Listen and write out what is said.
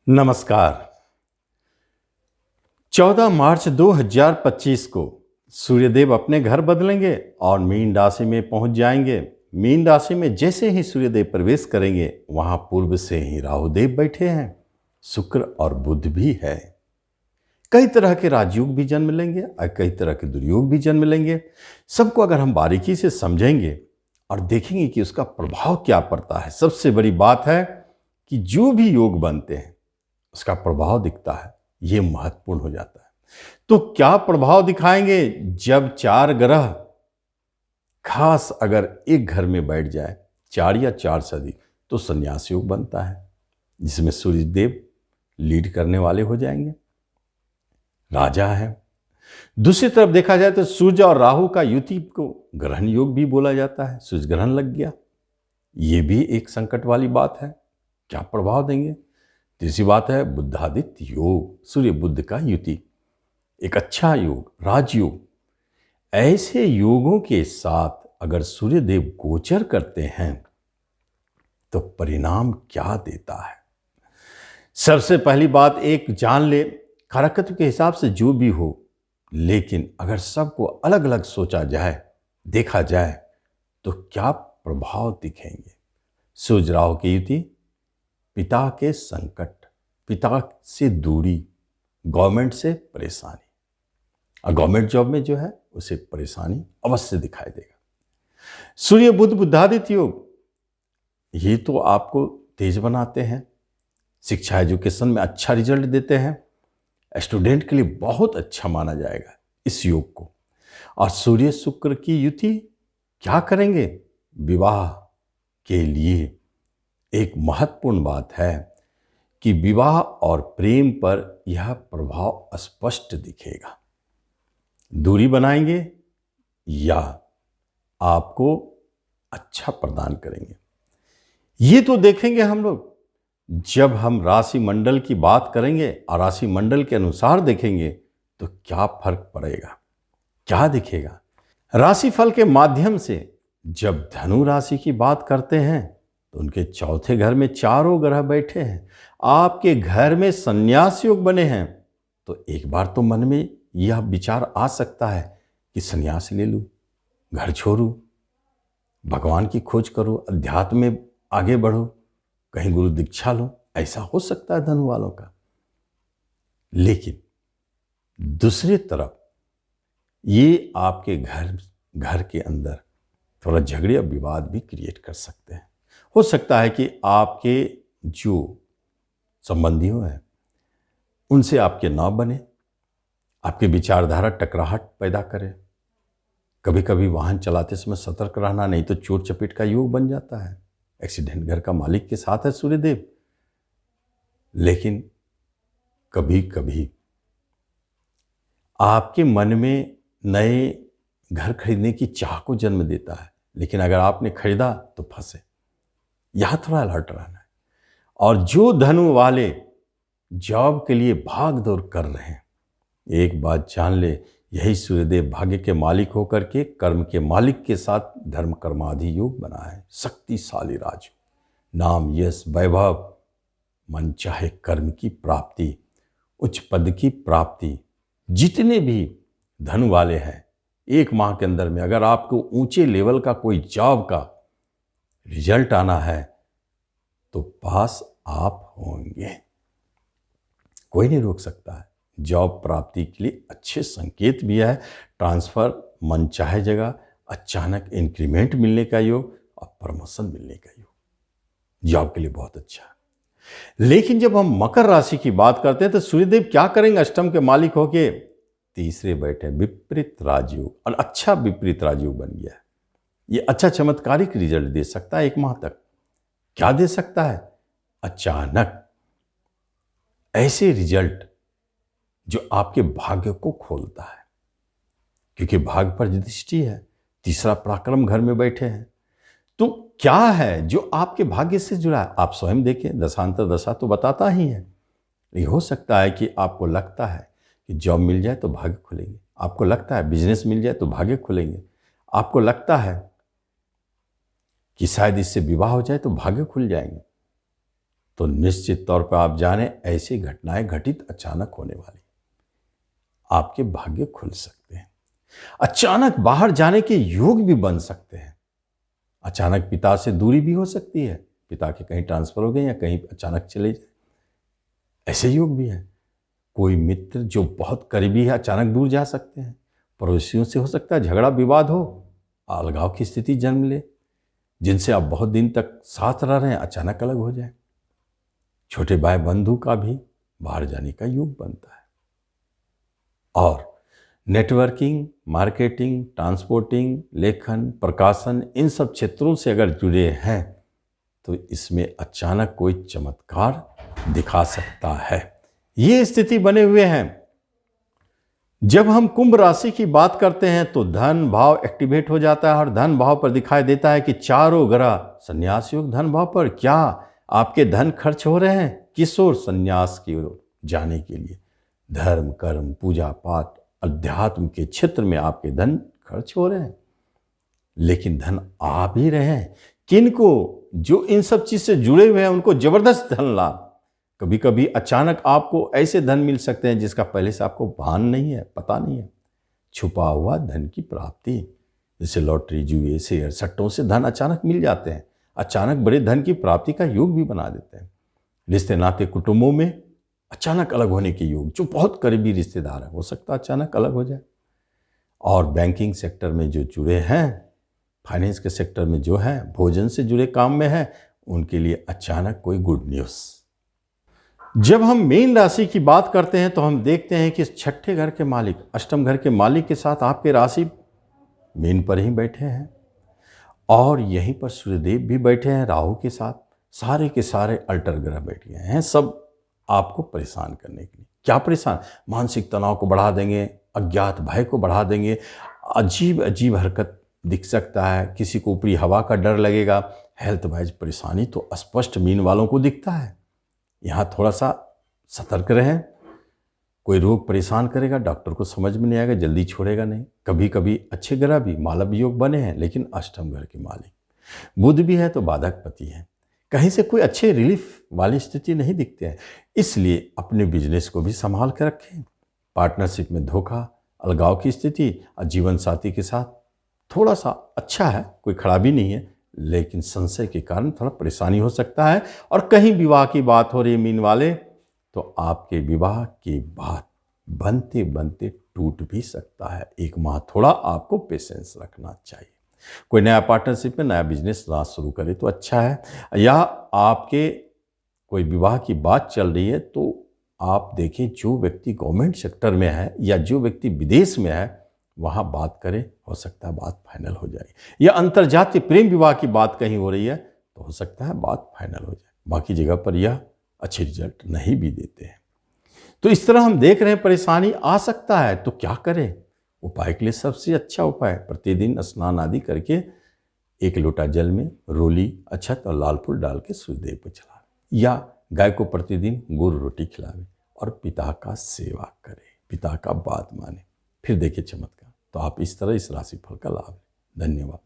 नमस्कार। 14 मार्च 2025 को सूर्यदेव अपने घर बदलेंगे और मीन राशि में पहुंच जाएंगे। मीन राशि में जैसे ही सूर्यदेव प्रवेश करेंगे वहां पूर्व से ही राहुदेव बैठे हैं, शुक्र और बुध भी है। कई तरह के राजयोग भी जन्म लेंगे और कई तरह के दुर्योग भी जन्म लेंगे। सबको अगर हम बारीकी से समझेंगे और देखेंगे कि उसका प्रभाव क्या पड़ता है, सबसे बड़ी बात है कि जो भी योग बनते हैं उसका प्रभाव दिखता है, ये महत्वपूर्ण हो जाता है। तो क्या प्रभाव दिखाएंगे? जब 4 ग्रह खास अगर एक घर में बैठ जाए, 4 या 4 से अधिक, तो संन्यास योग बनता है, जिसमें सूर्यदेव लीड करने वाले हो जाएंगे, राजा है। दूसरी तरफ देखा जाए तो सूर्य और राहु का युति को ग्रहण योग भी बोला जाता है। सूर्य ग्रहण लग गया, ये भी एक संकट वाली बात है, क्या प्रभाव देंगे? तीसरी बात है बुद्धादित्य योग, सूर्य बुद्ध का युति, एक अच्छा योग, राजयोग। ऐसे योगों के साथ अगर सूर्यदेव गोचर करते हैं तो परिणाम क्या देता है? सबसे पहली बात एक जान ले, कारकत्व के हिसाब से जो भी हो, लेकिन अगर सबको अलग अलग सोचा जाए, देखा जाए, तो क्या प्रभाव दिखेंगे? सूर्य राहु की युति, पिता के संकट, पिता से दूरी, गवर्नमेंट से परेशानी, और गवर्नमेंट जॉब में जो है उसे परेशानी अवश्य दिखाई देगा। सूर्य बुध बुद्धादित्य योग, ये तो आपको तेज बनाते हैं, शिक्षा एजुकेशन में अच्छा रिजल्ट देते हैं, स्टूडेंट के लिए बहुत अच्छा माना जाएगा इस योग को। और सूर्य शुक्र की युति क्या करेंगे? विवाह के लिए एक महत्वपूर्ण बात है कि विवाह और प्रेम पर यह प्रभाव स्पष्ट दिखेगा। दूरी बनाएंगे या आपको अच्छा प्रदान करेंगे, ये तो देखेंगे हम लोग। जब हम राशि मंडल की बात करेंगे और राशि मंडल के अनुसार देखेंगे तो क्या फर्क पड़ेगा, क्या दिखेगा? राशिफल के माध्यम से जब धनु राशि की बात करते हैं तो उनके चौथे घर में चारों ग्रह बैठे हैं, आपके घर में संन्यास योग बने हैं, तो एक बार तो मन में यह विचार आ सकता है कि संन्यास ले लूं, घर छोड़ूं, भगवान की खोज करूं, अध्यात्म में आगे बढ़ूं, कहीं गुरु दीक्षा लूं। ऐसा हो सकता है धनु वालों का। लेकिन दूसरी तरफ ये आपके घर के अंदर थोड़ा झगड़े और विवाद भी क्रिएट कर सकते हैं। हो सकता है कि आपके जो संबंधियों हैं उनसे आपके ना बने, आपकी विचारधारा टकराहट पैदा करे। कभी कभी वाहन चलाते समय सतर्क रहना, नहीं तो चोट चपेट का योग बन जाता है। एक्सीडेंट घर का मालिक के साथ है सूर्यदेव। लेकिन कभी कभी आपके मन में नए घर खरीदने की चाह को जन्म देता है, लेकिन अगर आपने खरीदा तो फंसे, यहां थोड़ा अलर्ट रहना है। और जो धनु वाले जॉब के लिए भाग दौड़ कर रहे हैं, एक बात जान ले, यही सूर्यदेव भाग्य के मालिक होकर के कर्म के मालिक के साथ धर्म कर्माधि योग बना है। शक्तिशाली राज, नाम, यश, वैभव, मन चाहे कर्म की प्राप्ति, उच्च पद की प्राप्ति। जितने भी धनु वाले हैं, एक माह के अंदर में अगर आपको ऊंचे लेवल का कोई जॉब का रिजल्ट आना है तो पास आप होंगे, कोई नहीं रोक सकता है। जॉब प्राप्ति के लिए अच्छे संकेत भी है, ट्रांसफर, मन चाहे जगह, अचानक इंक्रीमेंट मिलने का योग और प्रमोशन मिलने का योग, जॉब के लिए बहुत अच्छा है। लेकिन जब हम मकर राशि की बात करते हैं तो सूर्यदेव क्या करेंगे? अष्टम के मालिक होके तीसरे बैठे, विपरीत राजयोग, और अच्छा विपरीत राजयोग बन गया है। ये अच्छा चमत्कारिक रिजल्ट दे सकता है एक माह तक। क्या दे सकता है? अचानक ऐसे रिजल्ट जो आपके भाग्य को खोलता है, क्योंकि भाग्य पर दृष्टि है, तीसरा पराक्रम घर में बैठे हैं। तो क्या है जो आपके भाग्य से जुड़ा है? आप स्वयं देखें, दशांतर दशा तो बताता ही है। ये हो सकता है कि आपको लगता है कि जॉब मिल जाए तो भाग्य खुलेंगे, आपको लगता है बिजनेस मिल जाए तो भाग्य खुलेंगे, आपको लगता है कि शायद इससे विवाह हो जाए तो भाग्य खुल जाएंगे। तो निश्चित तौर पर आप जाने ऐसी घटनाएं घटित अचानक होने वाली, आपके भाग्य खुल सकते हैं। अचानक बाहर जाने के योग भी बन सकते हैं। अचानक पिता से दूरी भी हो सकती है, पिता के कहीं ट्रांसफर हो गए या कहीं अचानक चले जाए, ऐसे योग भी है। कोई मित्र जो बहुत करीबी है अचानक दूर जा सकते हैं। पड़ोसियों से हो सकता है झगड़ा विवाद हो, अलगाव की स्थिति जन्म ले। जिनसे आप बहुत दिन तक साथ रह रहे हैं अचानक अलग हो जाए। छोटे भाई बंधु का भी बाहर जाने का योग बनता है। और नेटवर्किंग, मार्केटिंग, ट्रांसपोर्टिंग, लेखन, प्रकाशन, इन सब क्षेत्रों से अगर जुड़े हैं तो इसमें अचानक कोई चमत्कार दिखा सकता है। ये स्थिति बने हुए हैं। जब हम कुंभ राशि की बात करते हैं तो धन भाव एक्टिवेट हो जाता है और धन भाव पर दिखाई देता है कि चारों ग्रह संन्यास योग धन भाव पर। क्या आपके धन खर्च हो रहे हैं किस ओर? संन्यास की ओर जाने के लिए। धर्म, कर्म, पूजा पाठ, अध्यात्म के क्षेत्र में आपके धन खर्च हो रहे हैं, लेकिन धन आ भी रहे हैं। किनको? जो इन सब चीज से जुड़े हुए हैं उनको जबरदस्त धन लाभ। कभी कभी अचानक आपको ऐसे धन मिल सकते हैं जिसका पहले से आपको भान नहीं है, पता नहीं है। छुपा हुआ धन की प्राप्ति, जैसे लॉटरी, जुए, शेयर, सट्टों से धन अचानक मिल जाते हैं। अचानक बड़े धन की प्राप्ति का योग भी बना देते हैं। रिश्ते नाते कुटुंबों में अचानक अलग होने के योग, जो बहुत करीबी रिश्तेदार है हो सकता है अचानक अलग हो जाए। और बैंकिंग सेक्टर में जो जुड़े हैं, फाइनेंस के सेक्टर में जो है, भोजन से जुड़े काम में है, उनके लिए अचानक कोई गुड न्यूज़। जब हम मीन राशि की बात करते हैं तो हम देखते हैं कि छठे घर के मालिक, अष्टम घर के मालिक के साथ आपके राशि मीन पर ही बैठे हैं और यहीं पर सूर्यदेव भी बैठे हैं राहु के साथ। सारे के सारे अल्टर ग्रह बैठ गए हैं, सब आपको परेशान करने के लिए। क्या परेशान? मानसिक तनाव को बढ़ा देंगे, अज्ञात भय को बढ़ा देंगे, अजीब अजीब हरकत दिख सकता है, किसी को ऊपरी हवा का डर लगेगा। हेल्थ वाइज परेशानी तो स्पष्ट मीन वालों को दिखता है। यहाँ थोड़ा सा सतर्क रहें। कोई रोग परेशान करेगा, डॉक्टर को समझ में नहीं आएगा, जल्दी छोड़ेगा नहीं। कभी कभी अच्छे ग्रह भी मालव योग बने हैं, लेकिन अष्टम घर के मालिक बुध भी है तो बाधक पति है। कहीं से कोई अच्छे रिलीफ वाली स्थिति नहीं दिखते हैं। इसलिए अपने बिजनेस को भी संभाल कर रखें। पार्टनरशिप में धोखा, अलगाव की स्थिति और जीवन साथी के साथ थोड़ा सा अच्छा है, कोई खराबी नहीं है, लेकिन संशय के कारण थोड़ा परेशानी हो सकता है। और कहीं विवाह की बात हो रही है मीन वाले, तो आपके विवाह की बात बनते बनते टूट भी सकता है। एक माह थोड़ा आपको पेशेंस रखना चाहिए। कोई नया पार्टनरशिप में नया बिजनेस ना शुरू करे तो अच्छा है, या आपके कोई विवाह की बात चल रही है तो आप देखें जो व्यक्ति गवर्नमेंट सेक्टर में है या जो व्यक्ति विदेश में है वहाँ बात करें, हो सकता है बात फाइनल हो जाए। या अंतर्जातीय प्रेम विवाह की बात कहीं हो रही है तो हो सकता है बात फाइनल हो जाए। बाकी जगह पर यह अच्छे रिजल्ट नहीं भी देते हैं। तो इस तरह हम देख रहे हैं परेशानी आ सकता है, तो क्या करें? उपाय के लिए सबसे अच्छा उपाय प्रतिदिन स्नान आदि करके 1 लोटा जल में रोली, अक्षत और लाल फूल डाल के सूर्यदेव को चलावे, या गाय को प्रतिदिन गुड़ रोटी खिलावे और पिता का सेवा करे, पिता का बात माने, फिर देखिए चमत्कार। तो आप इस तरह इस राशि फल का लाभ लें। धन्यवाद।